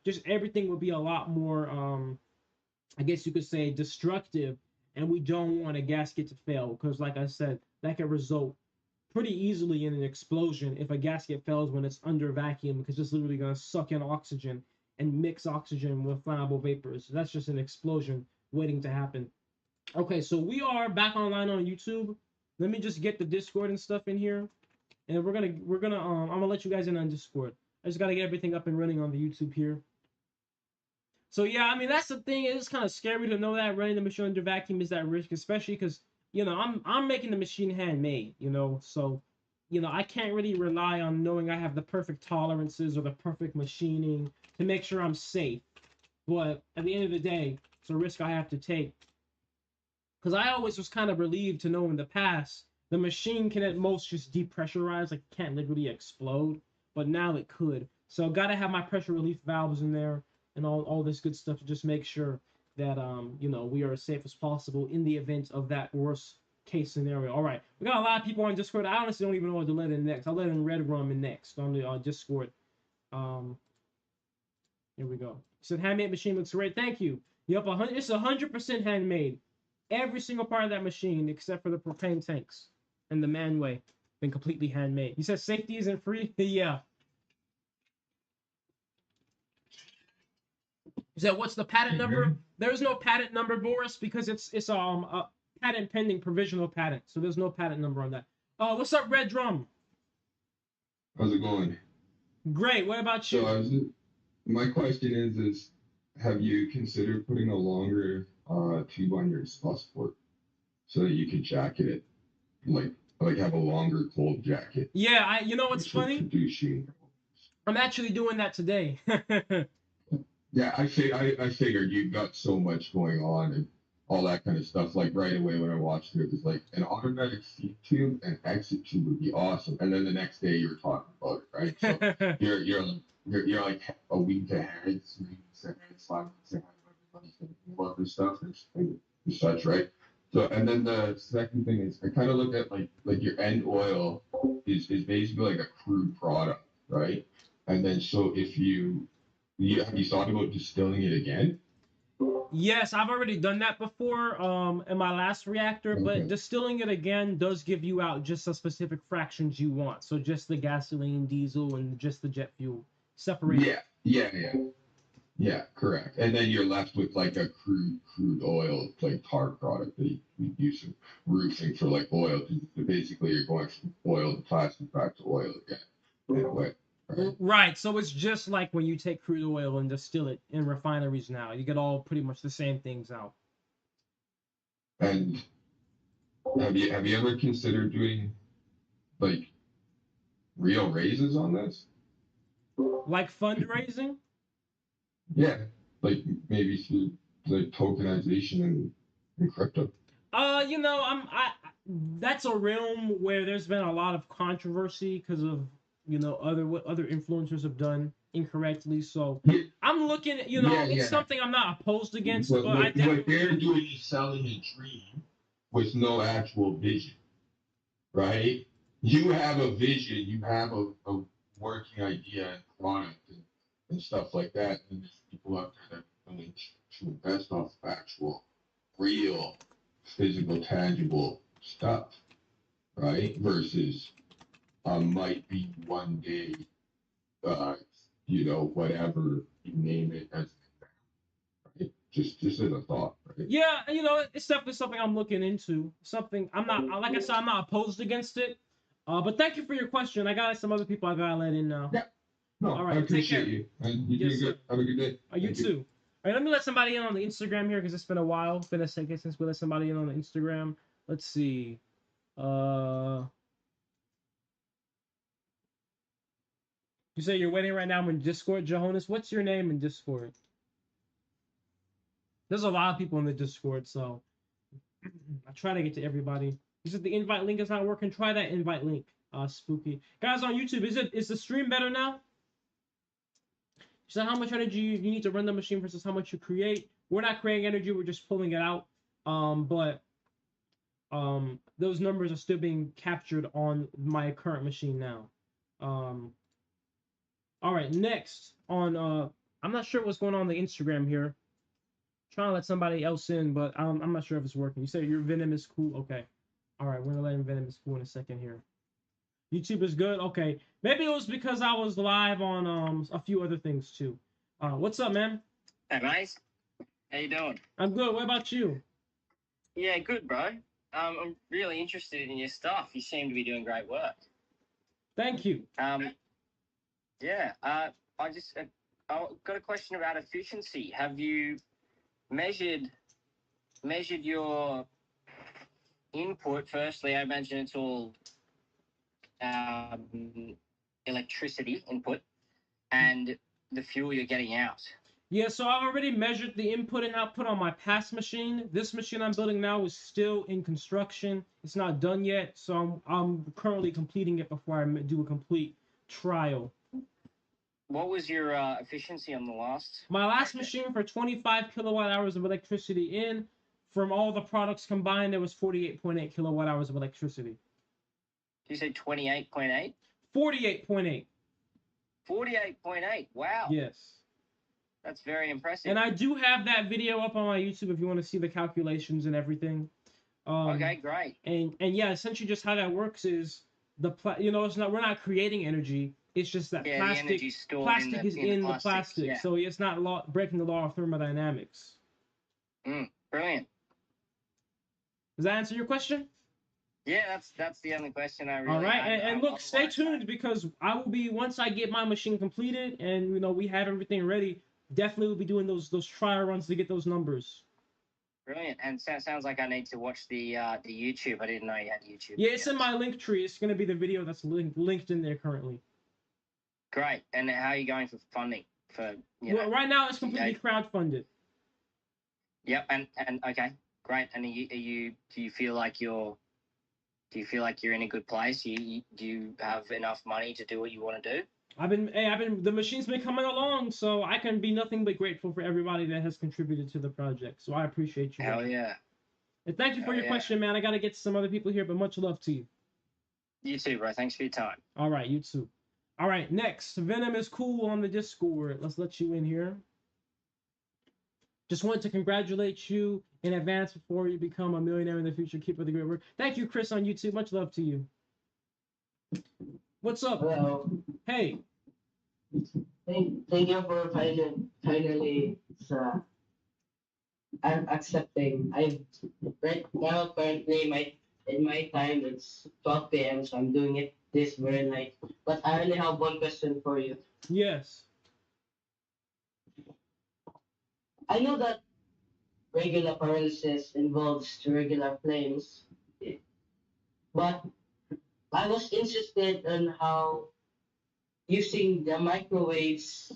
just everything would be a lot more, I guess you could say, destructive. And we don't want a gasket to fail because, like I said, that can result pretty easily in an explosion if a gasket fails when it's under vacuum, because it's literally going to suck in oxygen and mix oxygen with flammable vapors. So that's just an explosion waiting to happen. Okay, so we are back online on YouTube. Let me just get the Discord and stuff in here, and I'm gonna let you guys in on Discord. I just gotta get everything up and running on the YouTube here. So yeah, I mean that's the thing. It's kind of scary to know that running the machine under vacuum is that risk, especially because I'm making the machine handmade, so I can't really rely on knowing I have the perfect tolerances or the perfect machining to make sure I'm safe. But at the end of the day, it's a risk I have to take. Because I always was kind of relieved to know in the past the machine can at most just depressurize, like it can't literally explode, but now it could. So gotta have my pressure relief valves in there and all this good stuff to just make sure that we are as safe as possible in the event of that worst case scenario. All right, we got a lot of people on Discord. I honestly don't even know what to let in next. I'll let in Red Rum in next on the Discord. Here we go. So handmade machine looks great. Thank you. Yep, it's 100% handmade. Every single part of that machine, except for the propane tanks and the manway, been completely handmade. You said safety isn't free? Yeah. You said what's the patent number? There's no patent number, Boris, because it's a patent pending provisional patent, so there's no patent number on that. What's up, Red Drum? How's it going? Great. What about you? So my question is have you considered putting a longer tube on your exhaust port so that you could jacket it, like have a longer cold jacket? Yeah, you know what's funny? I'm actually doing that today. Yeah, I figured you've got so much going on and all that kind of stuff. Like right away when I watched it, it was like an automatic feed tube and exit tube would be awesome. And then the next day you were talking about it, right? So you're like a week ahead, 3 weeks ahead, 5 weeks ahead, everybody's thinking about this stuff and such, right? So and then the second thing is I kind of look at like your end oil is basically like a crude product, right? And then so if have you thought about distilling it again? Yes, I've already done that before in my last reactor, Okay. but distilling it again does give you out just the specific fractions you want. So just the gasoline, diesel, and just the jet fuel separated. Yeah, correct. And then you're left with like a crude oil, like tar product that you use in roofing for like oil. Basically, you're going from oil to plastic back to oil again. In a way. Right. So it's just like when you take crude oil and distill it in refineries now. You get all pretty much the same things out. And have you ever considered doing like real raises on this? Like fundraising? Yeah, like maybe through like tokenization and crypto. That's a realm where there's been a lot of controversy because of what other influencers have done incorrectly. So I'm looking at it's something I'm not opposed against. But what they're doing is selling a dream with no actual vision, right? You have a vision, you have a working idea and product and stuff like that, and there's people out there that are willing to invest off of actual, real, physical, tangible stuff, right? Versus might be one day, whatever you name it as, right? Just as a thought, right? Yeah, it's definitely something I'm looking into. Something I'm not, like I said, I'm not opposed against it. But thank you for your question. I got some other people I gotta let in now. Yeah. No, all right, I appreciate you. And you doing good. Have a good day. You too. All right, let me let somebody in on the Instagram here because it's been a while. It's been a second since we let somebody in on the Instagram. Let's see. You say you're waiting right now in Discord, Johannes. What's your name in Discord? There's a lot of people in the Discord, so I try to get to everybody. You said the invite link is not working. Try that invite link. Spooky. Guys on YouTube, is the stream better now? So how much energy you need to run the machine versus how much you create. We're not creating energy, we're just pulling it out. But those numbers are still being captured on my current machine now. All right, next on I'm not sure what's going on the Instagram here. Trying to let somebody else in, but I'm not sure if it's working. You said your Venom is cool. Okay. All right, we're gonna let him Venom is cool in a second here. YouTube is good. Okay. Maybe it was because I was live on a few other things too. What's up, man? Hey, mate. How you doing? I'm good. What about you? Yeah, good, bro. I'm really interested in your stuff. You seem to be doing great work. Thank you. Yeah. I got a question about efficiency. Have you measured your input? Firstly, I imagine it's all electricity input and the fuel you're getting out. Yeah, so I've already measured the input and output on my past machine. This machine I'm building now is still in construction. It's not done yet, so I'm currently completing it before I do a complete trial. What was your efficiency on the last? My last machine for 25 kilowatt hours of electricity in, from all the products combined, there was 48.8 kilowatt hours of electricity. Did you say 28.8? 48.8. 48.8. Wow. Yes. That's very impressive. And I do have that video up on my YouTube if you want to see the calculations and everything. Okay, great. And yeah, essentially just how that works is it's not, we're not creating energy. It's just that plastic is in the plastic, yeah. So it's not breaking the law of thermodynamics. Brilliant. Does that answer your question? Yeah, that's the only question I really. All right, and look, stay tuned because I will be, once I get my machine completed and we have everything ready, definitely will be doing those trial runs to get those numbers. Brilliant, and sounds like I need to watch the YouTube. I didn't know you had YouTube. Yeah, it's in my link tree. It's going to be the video that's linked in there currently. Great, and how are you going for funding? Well, right now it's completely crowdfunded. Yep, and okay, great. And do you feel like you're in a good place? Do you have enough money to do what you want to do? The machine's been coming along, so I can be nothing but grateful for everybody that has contributed to the project. So I appreciate you. Hell yeah. And thank you for your question, man. I got to get some other people here, but much love to you. You too, bro. Thanks for your time. All right, you too. All right, next. Venom is cool on the Discord. Let's let you in here. Just want to congratulate you in advance before you become a millionaire in the future. Keep up the great work. Thank you, Chris, on YouTube. Much love to you. What's up? Hello. Hey. Thank you for finally I'm accepting. Right now currently in my time it's 12 p.m. so I'm doing it this very night. But I only have one question for you. Yes. I know that regular pyrolysis involves regular flames, but I was interested in how using the microwaves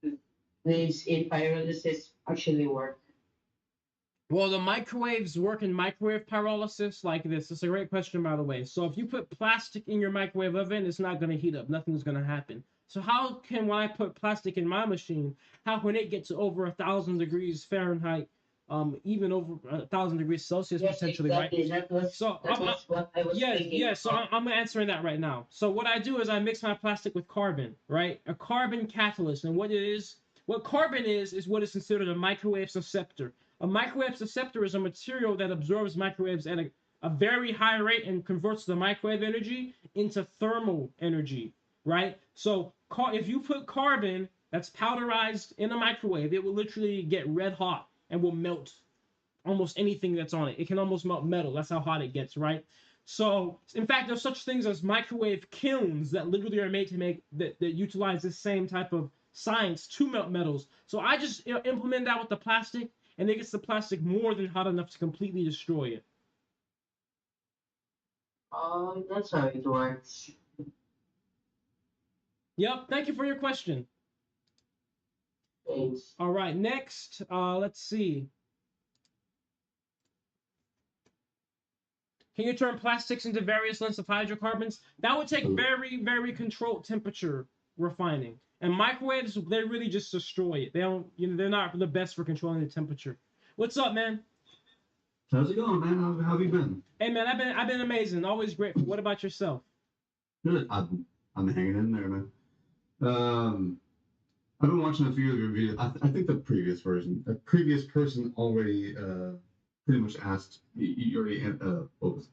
in pyrolysis actually work. Well, the microwaves work in microwave pyrolysis like this. It's a great question, by the way. So if you put plastic in your microwave oven, it's not going to heat up. Nothing's going to happen. So how can, when I put plastic in my machine, how can it get to over 1,000 degrees Fahrenheit, even over 1,000 degrees Celsius, yes, potentially, exactly. right? That was what I was thinking. Yeah, so I'm answering that right now. So what I do is I mix my plastic with carbon, right? A carbon catalyst. And what carbon is what is considered a microwave susceptor. A microwave susceptor is a material that absorbs microwaves at a very high rate and converts the microwave energy into thermal energy, right? So if you put carbon that's powderized in a microwave, it will literally get red hot and will melt almost anything that's on it. It can almost melt metal. That's how hot it gets, right? So, in fact, there's such things as microwave kilns that literally are made to that utilize this same type of science to melt metals. So I just implement that with the plastic, and it gets the plastic more than hot enough to completely destroy it. That's how it works. Yep. Thank you for your question. Thanks. All right. Next, let's see. Can you turn plastics into various lengths of hydrocarbons? That would take very, very controlled temperature refining. And microwaves, they really just destroy it. They don't, they're not the best for controlling the temperature. What's up, man? How's it going, man? How have you been? Hey, man, I've been amazing. Always grateful. What about yourself? Good. I'm hanging in there, man. I've been watching a few of your videos. I think the previous person already pretty much asked. You already what was it?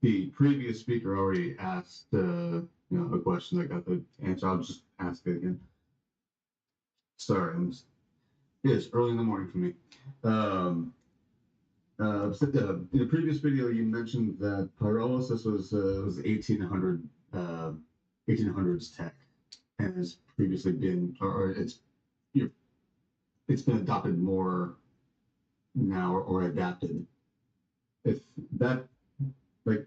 The previous speaker already asked a question. I got the answer. I'll just ask it again. Sorry, it's early in the morning for me. In the previous video, you mentioned that pyrolysis was 1800s tech, and has previously been, or it's been adopted more now or adapted. If that, like,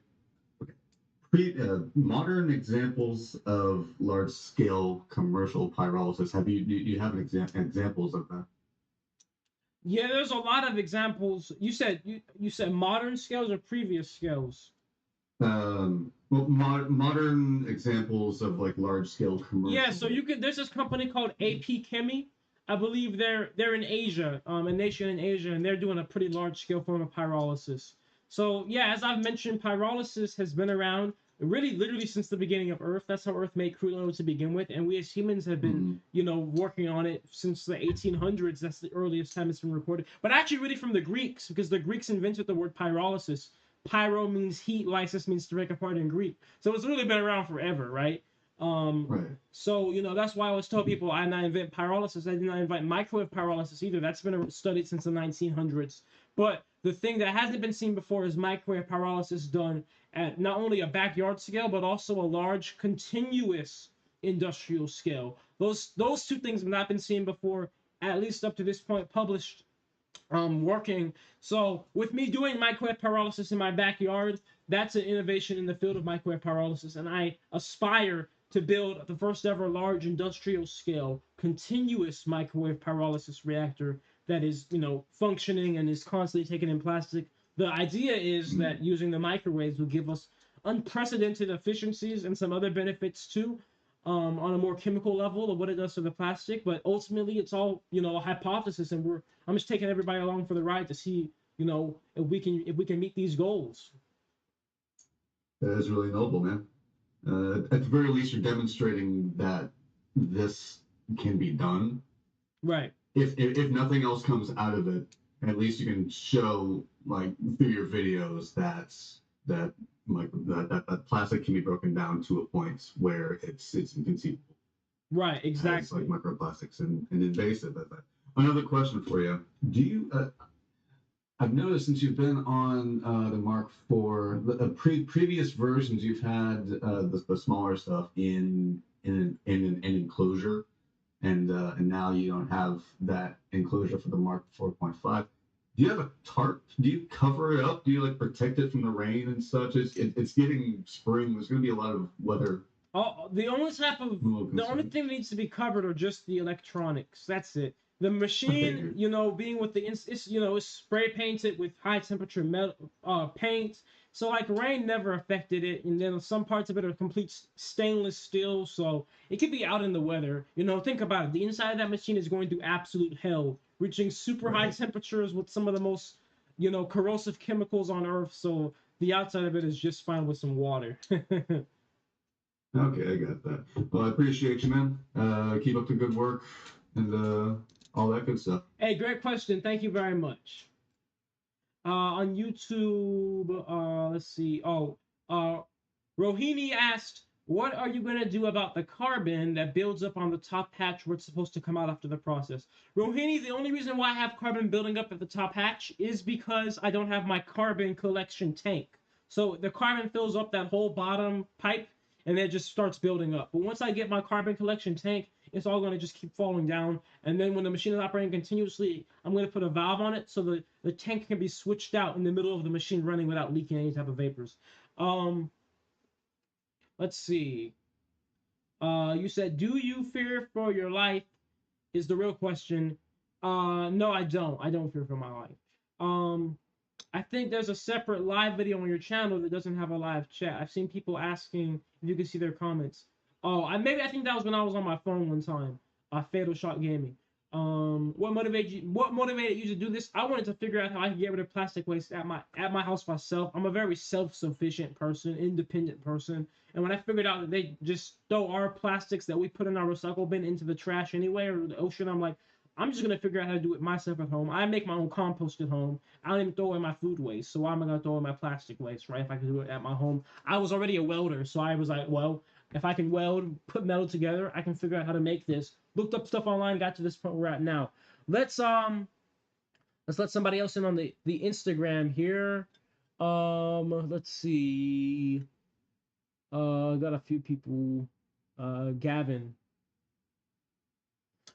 modern examples of large scale commercial pyrolysis, do you have examples of that? Yeah, there's a lot of examples. You said modern scales or previous scales? Well, modern examples of like large scale commercial. Yeah, so there's this company called AP Chemi. I believe they're in Asia, a nation in Asia, and they're doing a pretty large scale form of pyrolysis. So yeah, as I've mentioned, pyrolysis has been around really literally since the beginning of Earth. That's how Earth made crude oil to begin with, and we as humans have been working on it since the 1800s. That's the earliest time it's been recorded. But actually, really from the Greeks, because the Greeks invented the word pyrolysis. Pyro means heat, lysis means to break apart in Greek. So it's really been around forever, right? Right. So that's why I always tell people I did not invent pyrolysis. I did not invent microwave pyrolysis either. That's been studied since the 1900s. But the thing that hasn't been seen before is microwave pyrolysis done at not only a backyard scale but also a large continuous industrial scale. Those two things have not been seen before, at least up to this point, published. Working. So with me doing microwave pyrolysis in my backyard, that's an innovation in the field of microwave pyrolysis, and I aspire to build the first ever large industrial scale continuous microwave pyrolysis reactor that is, functioning and is constantly taken in plastic. The idea is that using the microwaves will give us unprecedented efficiencies and some other benefits too, on a more chemical level of what it does to the plastic. But ultimately, it's all a hypothesis, and I'm just taking everybody along for the ride to see if we can meet these goals. That is really noble, man. At the very least, you're demonstrating that this can be done. Right. If nothing else comes out of it, at least you can show, like, through your videos that plastic can be broken down to a point where it's inconceivable. Right. Exactly. It's like microplastics and invasive. Another question for you: do you? I've noticed since you've been on the Mark IV, the previous versions, you've had the smaller stuff in an enclosure, and now you don't have that enclosure for the Mark 4.5. Do you have a tarp? Do you cover it up? Do you protect it from the rain and such? It's getting spring. There's going to be a lot of weather. The only thing that needs to be covered are just the electronics. That's it. The machine, being with it's spray painted with high temperature metal paint. So rain never affected it, and then some parts of it are complete stainless steel, so it could be out in the weather. Think about it. The inside of that machine is going through absolute hell, reaching super high temperatures with some of the most, corrosive chemicals on Earth. So the outside of it is just fine with some water. Okay, I got that. Well, I appreciate you, man. Keep up the good work and all that good stuff. Hey, great question. Thank you very much. On YouTube, let's see. Rohini asked, what are you going to do about the carbon that builds up on the top hatch where it's supposed to come out after the process? Rohini, the only reason why I have carbon building up at the top hatch is because I don't have my carbon collection tank. So the carbon fills up that whole bottom pipe, and then it just starts building up. But once I get my carbon collection tank, it's all going to just keep falling down. And then when the machine is operating continuously, I'm going to put a valve on it so the tank can be switched out in the middle of the machine running without leaking any type of vapors. Let's see. You said, do you fear for your life is the real question. No, I don't. I don't fear for my life. I think there's a separate live video on your channel that doesn't have a live chat. I've seen people asking if you can see their comments. I think that was when I was on my phone one time. Fatal Shot Gaming. What motivated you to do this? I wanted to figure out how I could get rid of plastic waste at my house myself. I'm a very self-sufficient person, independent person, and when I figured out that they just throw our plastics that we put in our recycle bin into the trash anyway or the ocean, I'm like, I'm just gonna figure out how to do it myself at home. I make my own compost at home. I don't even throw away my food waste, so why am I gonna throw away my plastic waste, right? If I can do it at my home. I was already a welder, so I was like, well, if I can weld, put metal together, I can figure out how to make this. Looked up stuff online, got to this point we're at now. Let's let somebody else in on the Instagram here. Let's see. Got a few people. Gavin.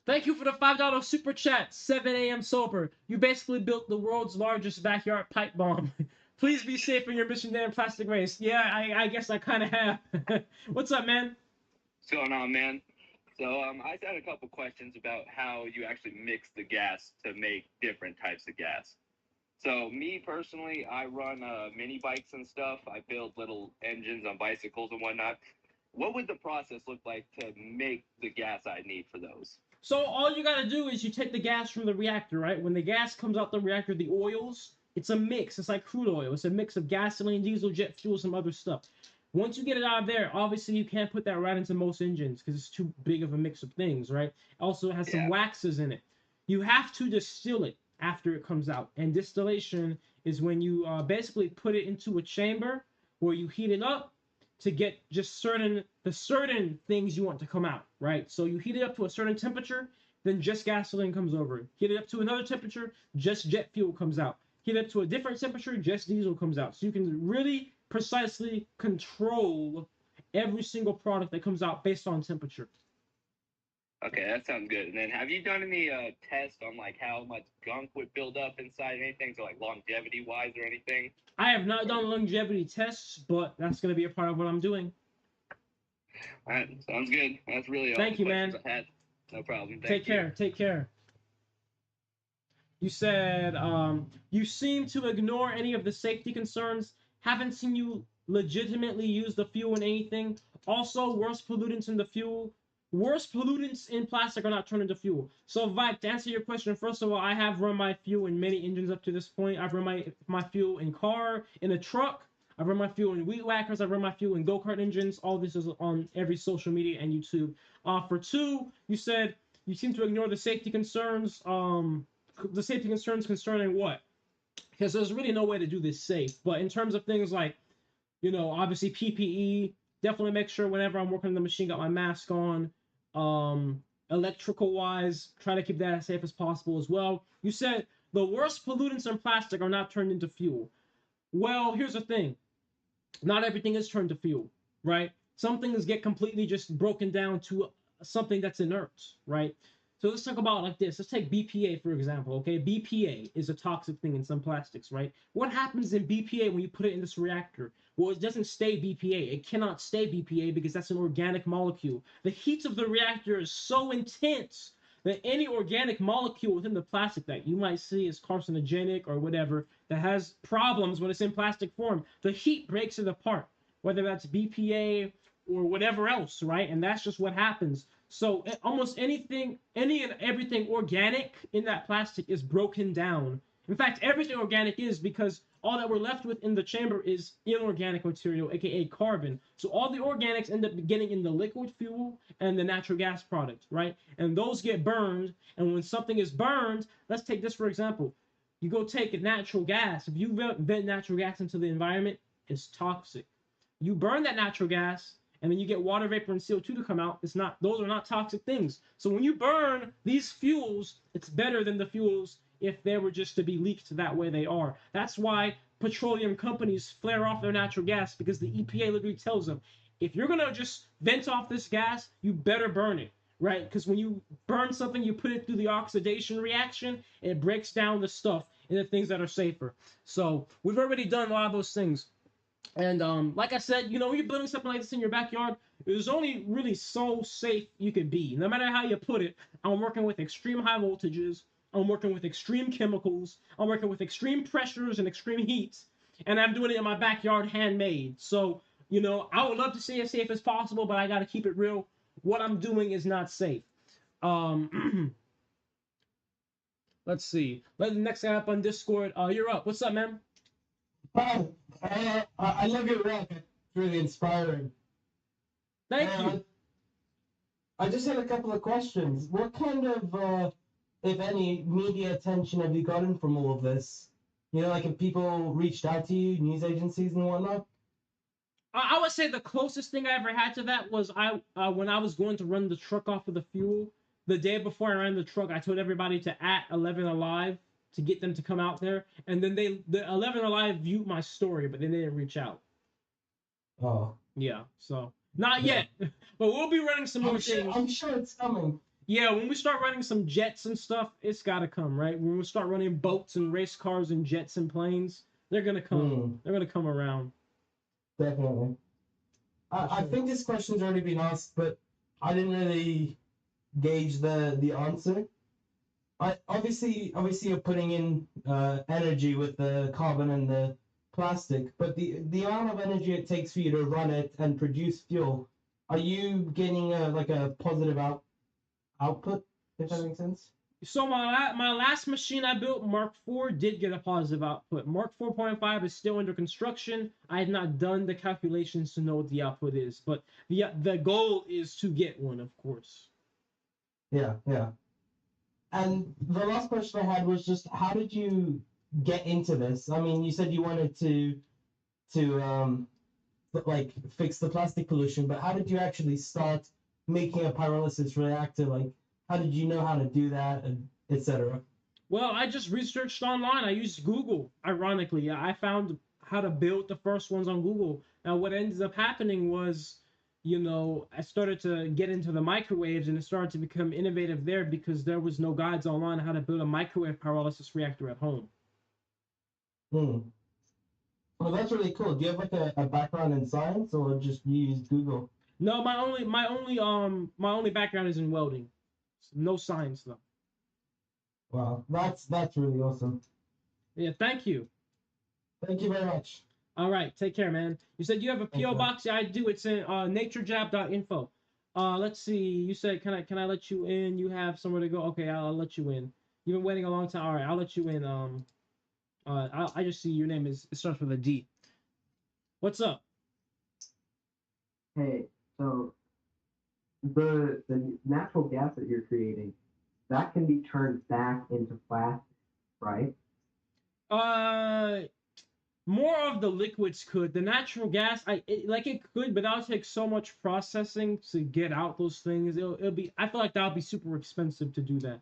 Thank you for the $5 super chat. 7 a.m. sober. You basically built the world's largest backyard pipe bomb. Please be safe in your mission there in plastic waste. Yeah, I guess I kind of have. What's up, man? What's going on, man? So I just had a couple questions about how you actually mix the gas to make different types of gas. So me personally, I run mini bikes and stuff. I build little engines on bicycles and whatnot. What would the process look like to make the gas I need for those? So all you gotta do is you take the gas from the reactor, right? When the gas comes out the reactor, the oils, it's a mix. It's like crude oil. It's a mix of gasoline, diesel, jet fuel, some other stuff. Once you get it out of there, obviously you can't put that right into most engines because it's too big of a mix of things, right? Also, it has some waxes in it. You have to distill it after it comes out. And distillation is when you basically put it into a chamber where you heat it up to get just certain things you want to come out, right? So you heat it up to a certain temperature, then just gasoline comes over. Heat it up to another temperature, just jet fuel comes out. Heat it up to a different temperature, just diesel comes out. So you can really precisely control every single product that comes out based on temperature. Okay, that sounds good. And then have you done any tests on like how much gunk would build up inside anything, so like longevity wise or anything? I have not done longevity tests, but that's going to be a part of what I'm doing. All right, sounds good. That's really all. Thank you, man. I had. No problem. Take care. Take care. You said you seem to ignore any of the safety concerns. Haven't seen you legitimately use the fuel in anything. Also, worst pollutants in the fuel. Worst pollutants in plastic are not turned into fuel. So, Vike, to answer your question, first of all, I have run my fuel in many engines up to this point. I've run my fuel in car, in a truck. I've run my fuel in weed whackers. I've run my fuel in go-kart engines. All this is on every social media and YouTube. For two, you said you seem to ignore the safety concerns. The safety concerns concerning what? Because there's really no way to do this safe. But in terms of things like, obviously PPE, definitely make sure whenever I'm working on the machine, got my mask on. Electrical wise, try to keep that as safe as possible as well. You said the worst pollutants in plastic are not turned into fuel. Well, here's the thing. Not everything is turned to fuel, right? Some things get completely just broken down to something that's inert, right? So let's talk about it like this. Let's take BPA, for example, okay? BPA is a toxic thing in some plastics, right? What happens in BPA when you put it in this reactor? Well, it doesn't stay BPA. It cannot stay BPA because that's an organic molecule. The heat of the reactor is so intense that any organic molecule within the plastic that you might see as carcinogenic or whatever that has problems when it's in plastic form, the heat breaks it apart, whether that's BPA or whatever else, right? And that's just what happens. So almost anything, any and everything organic in that plastic is broken down. In fact, everything organic is, because all that we're left with in the chamber is inorganic material, aka carbon. So all the organics end up getting in the liquid fuel and the natural gas product, right? And those get burned. And when something is burned, let's take this for example. You go take natural gas. If you vent natural gas into the environment, it's toxic. You burn that natural gas, and then you get water vapor and CO2 to come out. Those are not toxic things. So when you burn these fuels, it's better than the fuels if they were just to be leaked that way they are. That's why petroleum companies flare off their natural gas, because the EPA literally tells them, if you're gonna just vent off this gas, you better burn it, right? Because when you burn something, you put it through the oxidation reaction, and it breaks down the stuff into things that are safer. So we've already done a lot of those things. And like I said, when you're building something like this in your backyard, it's only really so safe you can be. No matter how you put it, I'm working with extreme high voltages. I'm working with extreme chemicals. I'm working with extreme pressures and extreme heats. And I'm doing it in my backyard handmade. So, I would love to say as safe as possible, but I got to keep it real. What I'm doing is not safe. Let's see. Let the next guy up on Discord. You're up. What's up, man? Wow, I love your work. It's really inspiring. Thank you. I just had a couple of questions. What kind of, if any, media attention have you gotten from all of this? You know, like if people reached out to you, news agencies and whatnot? I would say the closest thing I ever had to that was when I was going to run the truck off of the fuel. The day before I ran the truck, I told everybody to @11 Alive to get them to come out there, and then the 11 Alive viewed my story, but then they didn't reach out. Oh. Yeah, so not yet, but we'll be running some more things. I'm sure it's coming. Yeah, when we start running some jets and stuff, it's gotta come, right? When we start running boats and race cars and jets and planes, they're gonna come. They're gonna come around. Definitely. I think this question's already been asked, but I didn't really gauge the answer. Obviously you're putting in energy with the carbon and the plastic, but the amount of energy it takes for you to run it and produce fuel, are you getting a positive output, if that makes sense? So my last machine I built, Mark IV, did get a positive output. Mark 4.5 is still under construction. I had not done the calculations to know what the output is, but the goal is to get one, of course. Yeah. And the last question I had was just, how did you get into this? I mean, you said you wanted to fix the plastic pollution, but how did you actually start making a pyrolysis reactor? Like, how did you know how to do that, and etc.? Well, I just researched online. I used Google. Ironically, I found how to build the first ones on Google. Now, what ended up happening was, I started to get into the microwaves, and it started to become innovative there because there was no guides online on how to build a microwave pyrolysis reactor at home. Well, that's really cool. Do you have a background in science, or just you use Google? No, my only background is in welding. No science though. Wow, that's really awesome. Yeah, thank you. Thank you very much. All right, take care, man. You said you have a PO Okay. box. Yeah, I do. It's in naturejab.info. Let's see. You said can I let you in? You have somewhere to go. Okay, I'll let you in. You've been waiting a long time. All right, I'll let you in. I just see your name it starts with a D. What's up? Hey, so the natural gas that you're creating, that can be turned back into plastic, right? More of the liquids could. The natural gas, it could, but that'll take so much processing to get out those things. It'll be. I feel like that'll be super expensive to do that.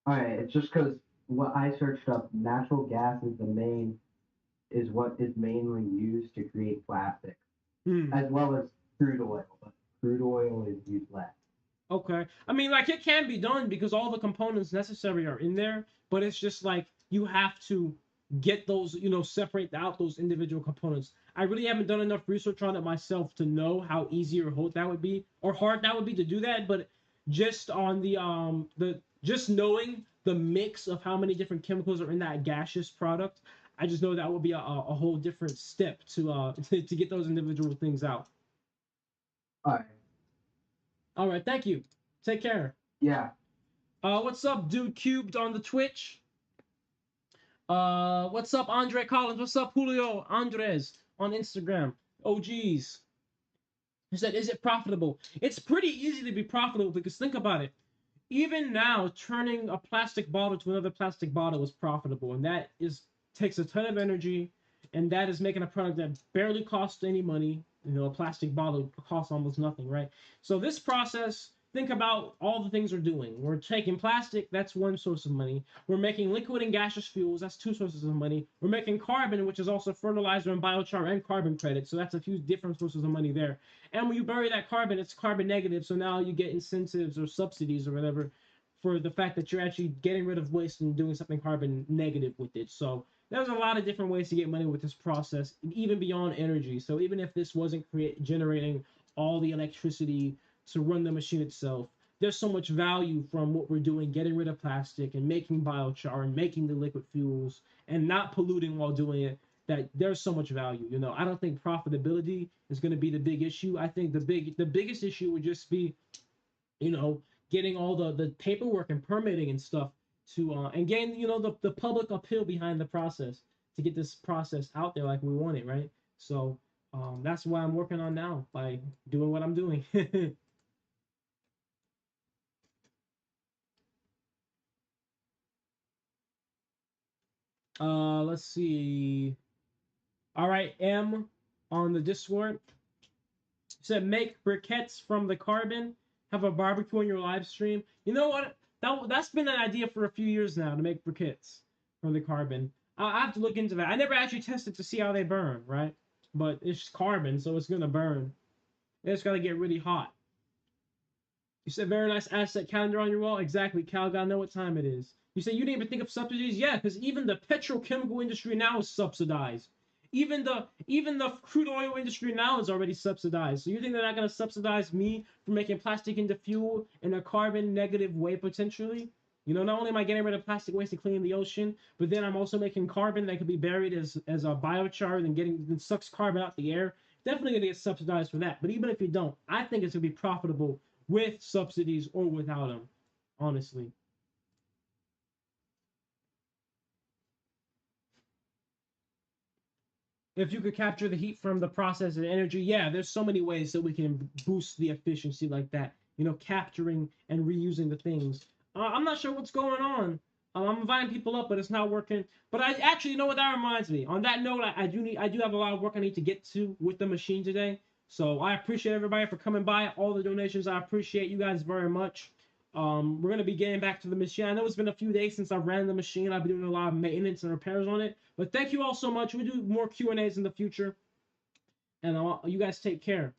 All right, it's just because what I searched up, natural gas is what is mainly used to create plastic, as well as crude oil, but crude oil is used less. Okay. I mean, like, it can be done because all the components necessary are in there, but it's just like you have to get those, separate out those individual components. I really haven't done enough research on it myself to know how easy or hard that would be to do that, but just on just knowing the mix of how many different chemicals are in that gaseous product, I just know that would be a whole different step to to get those individual things out. All right. All right, thank you. Take care. Yeah. What's up, Dude Cubed on the Twitch? What's up, Andre Collins? What's up, Julio Andres on Instagram? Oh, geez. He said, is it profitable? It's pretty easy to be profitable because think about it. Even now, turning a plastic bottle to another plastic bottle is profitable, and that takes a ton of energy, and that is making a product that barely costs any money. A plastic bottle costs almost nothing, right? So this process, think about all the things we're doing. We're taking plastic, that's one source of money. We're making liquid and gaseous fuels, that's two sources of money. We're making carbon, which is also fertilizer and biochar and carbon credit, so that's a few different sources of money there. And when you bury that carbon, it's carbon negative, so now you get incentives or subsidies or whatever for the fact that you're actually getting rid of waste and doing something carbon negative with it. So there's a lot of different ways to get money with this process, even beyond energy. So even if this wasn't generating all the electricity to run the machine itself, there's so much value from what we're doing, getting rid of plastic and making biochar and making the liquid fuels and not polluting while doing it, that there's so much value. I don't think profitability is going to be the big issue. I think the biggest issue would just be, getting all the paperwork and permitting and stuff to and gain, you know, the public appeal behind the process to get this process out there like we want it, right? So that's what I'm working on now by doing what I'm doing. Let's see. All right, M on the Discord said make briquettes from the carbon. Have a barbecue on your live stream. You know what? That's been an idea for a few years now to make briquettes from the carbon. I have to look into that. I never actually tested to see how they burn, right? But it's carbon, so it's gonna burn. It's gotta get really hot. You said very nice asset calendar on your wall. Exactly, Cal. Gotta know what time it is. You said you didn't even think of subsidies. Yeah, because even the petrochemical industry now is subsidized. Even the crude oil industry now is already subsidized. So you think they're not gonna subsidize me for making plastic into fuel in a carbon negative way potentially? You know, not only am I getting rid of plastic waste and cleaning the ocean, but then I'm also making carbon that could be buried as a biochar and sucks carbon out the air. Definitely gonna get subsidized for that. But even if you don't, I think it's gonna be profitable with subsidies or without them, honestly. If you could capture the heat from the process and energy, yeah, there's so many ways that we can boost the efficiency like that. You know, capturing and reusing the things. I'm not sure what's going on. I'm inviting people up, but it's not working. But I actually, you know what, that reminds me. On that note, I do have a lot of work I need to get to with the machine today. So I appreciate everybody for coming by. All the donations, I appreciate you guys very much. We're gonna be getting back to the machine. I know it's been a few days since I ran the machine. I've been doing a lot of maintenance and repairs on it. But thank you all so much. We do more Q&As in the future. And you guys take care.